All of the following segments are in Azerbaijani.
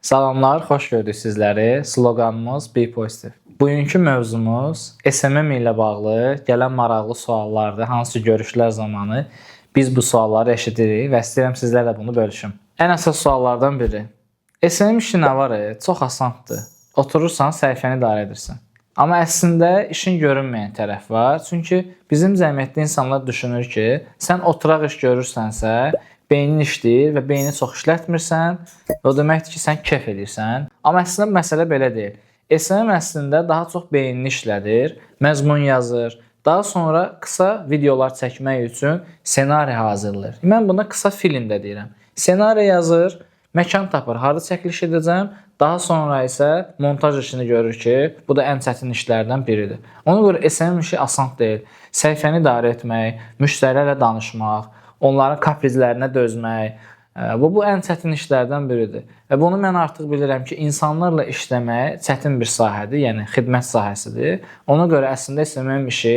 Salamlar, xoş gördük sizləri. Sloganımız Be Positive. Bugünkü mövzumuz SMM ilə bağlı gələn maraqlı suallardır. Hansı görüşlər zamanı biz bu sualları eşidirik və istəyirəm sizlərlə bunu bölüşüm. Ən əsas suallardan biri. SMM işi nə var? Çox asandır. Oturursan, səhifəni idarə edirsən. Amma əslində işin görünməyən tərəf var. Çünki bizim cəmiyyətdə insanlar düşünür ki, sən oturaq iş görürsənsə, beynin işləyir və beyni çox işlətmirsən, o deməkdir ki, sən kef edirsən. Amma əslində məsələ belə deyil. SMM əslində daha çox beynini işlədir, məzmun yazır, daha sonra qısa videolar çəkmək üçün ssenari hazırlayır. Mən buna qısa film də deyirəm. Ssenari yazır, məkan tapır, harda çəkiliş edəcəm, daha sonra isə montaj işini görür ki, bu da ən çətin işlərdən biridir. Ona görə SMM işi asan deyil. Səhifəni idarə etmək, müştərilərlə danışmaq, onların kaprizlərinə dözmək, bu ən çətin işlərdən biridir. Və bunu mən artıq bilirəm ki, insanlarla işləmək çətin bir sahədir, yəni xidmət sahəsidir. Ona görə əslində SMM işi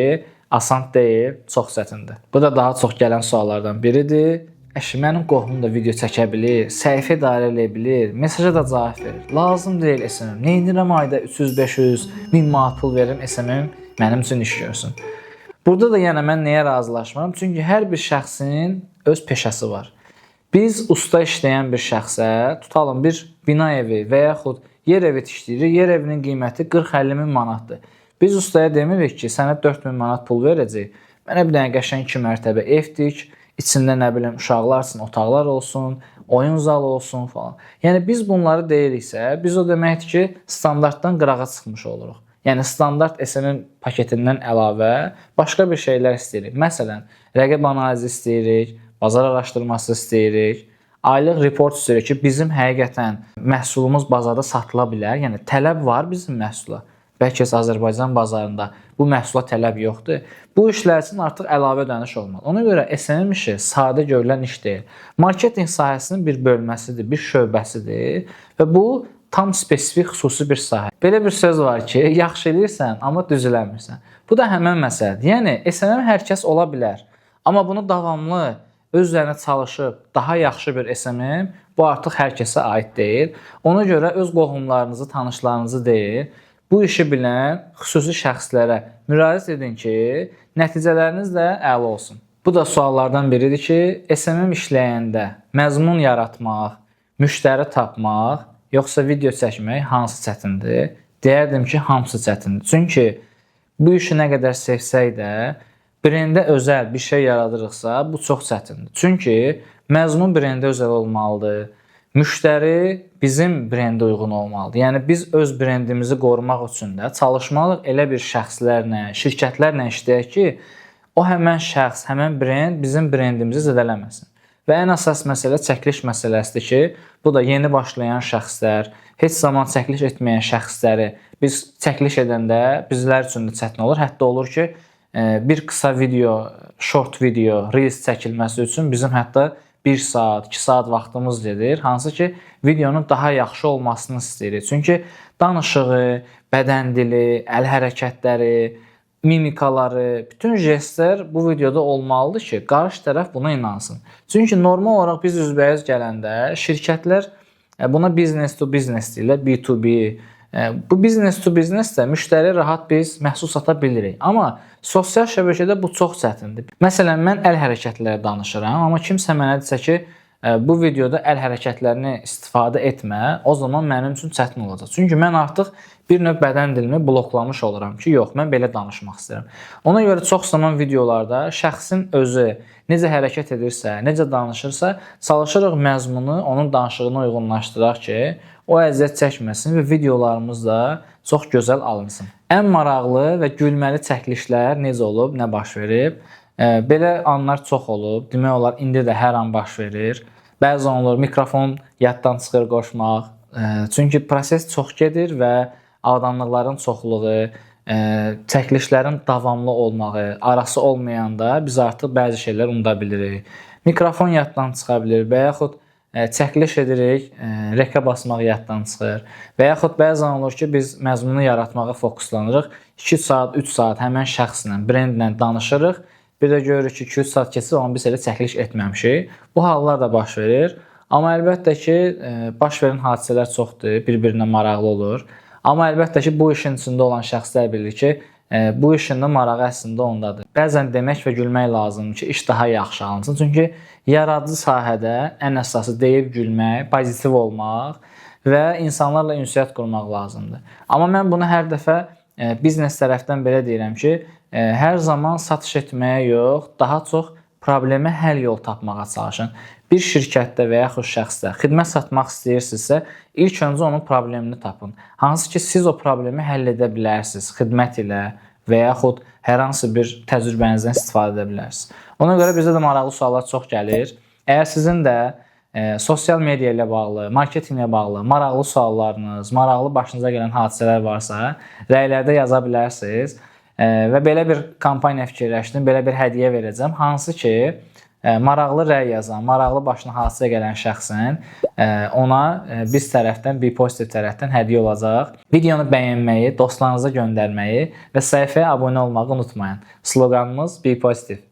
asan deyil, çox çətindir. Bu da daha çox gələn suallardan biridir. Əşi, mənim qohumum da video çəkə bilir, səhifə idarə edə bilir, mesaja da cavab verir. Lazım deyil SMM. Neynirəm ayda 300-500, 1000 manat pul verim SMM mənim üçün iş görsün. Burada da yəni mən nəyə razılaşmıram? Çünki hər bir şəxsin öz peşəsi var. Biz usta işləyən bir şəxsə, tutalım bir bina evi və yaxud yer evi tikdirik, yer evinin qiyməti 40-50 min manatdır. Biz ustaya demirik ki, sənə 4000 manat pul verəcək, mənə bir dənə qəşəng 2 mərtəbə ev tik, içində nə bilim uşaqlar üçün otaqlar olsun, oyun zalı olsun falan. Yəni biz bunları deyiriksə, biz o deməkdir ki, standartdan qırağa çıxmış oluruq. Yəni standart SMM paketindən əlavə başqa bir şeylər istəyirik. Məsələn, rəqəb analizi istəyirik, bazar araşdırması istəyirik, aylıq report istəyirik ki, bizim həqiqətən məhsulumuz bazarda satıla bilər. Yəni tələb var bizim məhsula. Bəlkə Azərbaycan bazarında bu məhsula tələb yoxdur. Bu işlər üçün artıq əlavə ödəniş olmalı. Ona görə SMM işi sadə görülən iş deyil. Marketinq sahəsinin bir bölməsidir, bir şöbəsidir və bu tam spesifik xüsusi bir sahə. Belə bir söz var ki, yaxşı eləyirsən, amma düz eləmirsən. Bu da həmin məsələdir. Yəni SMM hər kəs ola bilər. Amma bunu davamlı öz üzərinə çalışıb daha yaxşı bir SMM bu artıq hər kəsə aid deyil. Ona görə öz qohumlarınızı, tanışlarınızı deyil, bu işi bilən xüsusi şəxslərə müraciət edin ki, nəticələriniz də əla olsun. Bu da suallardan biridir ki, SMM işləyəndə məzmun yaratmaq, müştəri tapmaq, yoxsa video çəkmək hansı çətindir? Deyərdim ki, hamısı çətindir. Çünki bu işi nə qədər sevsək də, brendə özəl bir şey yaradırıqsa, bu çox çətindir. Çünki məzmun brendə özəl olmalıdır. Müştəri bizim brendə uyğun olmalıdır. Yəni biz öz brendimizi qorumaq üçün də çalışmalıyıq elə bir şəxslərlə, şirkətlərlə işləyək ki, o həmən şəxs, həmən brend bizim brendimizi zədələməsin. Və ən əsas məsələ çəkiliş məsələsidir ki, bu da yeni başlayan şəxslər, heç zaman çəkiliş etməyən şəxsləri biz çəkiliş edəndə bizlər üçün də çətin olur. Hətta olur ki, bir qısa video, short video, reels çəkilməsi üçün bizim hətta 1 saat, 2 saat vaxtımız gedir. Hansı ki, videonun daha yaxşı olmasını istəyirik. Çünki danışığı, bədən dili, əl hərəkətləri, mimikaları, bütün jestlər bu videoda olmalıdır ki, qarşı tərəf buna inansın. Çünki normal olaraq biz üzbəüz gələndə şirkətlər buna business to business deyirlər, B2B. Bu business to business də müştəri rahat biz məhsul sata bilirik. Amma sosial şəbəkədə bu çox çətindir. Məsələn, mən əl hərəkətləri danışıram, amma kimsə mənə desə ki, bu videoda əl hərəkətlərini istifadə etmə, o zaman mənim üçün çətin olacaq. Çünki mən artıq bir növ bədən dilimi bloklamış oluram ki, yox, mən belə danışmaq istəyirəm. Ona görə çox zaman videolarda şəxsin özü necə hərəkət edirsə, necə danışırsa, çalışırıq məzmunu onun danışığına uyğunlaşdıraq ki, o əziyyət çəkməsin və videolarımız da çox gözəl alınsın. Ən maraqlı və gülməli çəkilişlər necə olub, nə baş verib? Belə anlar çox olub. Demək olar, indi də hər an baş verir. Bəzən olur, mikrofon yaddan çıxır qoşmaq. Çünki proses çox gedir və avadanlıqların çoxluğu, çəkilişlərin davamlı olmağı, arası olmayanda biz artıq bəzi şeylər unuda bilirik. Mikrofon yaddan çıxa bilir və yaxud çəkiliş edirik, rekə basmaq yaddan çıxır. Və yaxud bəzən olur ki, biz məzmunu yaratmağa fokuslanırıq. 2 saat, 3 saat həmən şəxslə, brendlə danışırıq. Bir də görürük ki, 2-3 saat keçir, amma biz elə çəkiliş etməmişik. Bu hallar da baş verir. Amma əlbəttə ki, baş verən hadisələr çoxdur, bir-birinə maraqlı olur. Amma əlbəttə ki, bu işin içində olan şəxslər bilir ki, bu işin də marağı əslində ondadır. Bəzən demək və gülmək lazımdır ki, iş daha yaxşı alınsın. Çünki yaradıcı sahədə ən əsası deyib gülmək, pozitiv olmaq və insanlarla ünsiyyət qurmaq lazımdır. Amma mən bunu hər dəfə biznes tərəfdən belə deyirəm ki, hər zaman satış etməyə yox, daha çox problemə həll yol tapmağa çalışın. Bir şirkətdə və yaxud şəxsdə xidmət satmaq istəyirsinizsə, ilk öncə onun problemini tapın. Hansı ki, siz o problemi həll edə bilərsiniz xidmət ilə və yaxud hər hansı bir təcrübənizdən istifadə edə bilərsiniz. Ona görə bizdə də maraqlı suallar çox gəlir. Əgər sizin də sosial media ilə bağlı, marketinqlə bağlı maraqlı suallarınız, maraqlı başınıza gələn hadisələr varsa, rəylərdə yaza bilərsiniz. Və belə bir kampaniya fikirləşdim, belə bir hədiyyə verəcəm. Hansı ki, maraqlı rəy yazan, maraqlı başına hadisə gələn şəxsin ona biz tərəfdən, BePositive tərəfdən hədiyyə olacaq. Videonu bəyənməyi, dostlarınıza göndərməyi və səhifəyə abunə olmağı unutmayın. Sloqanımız BePositive.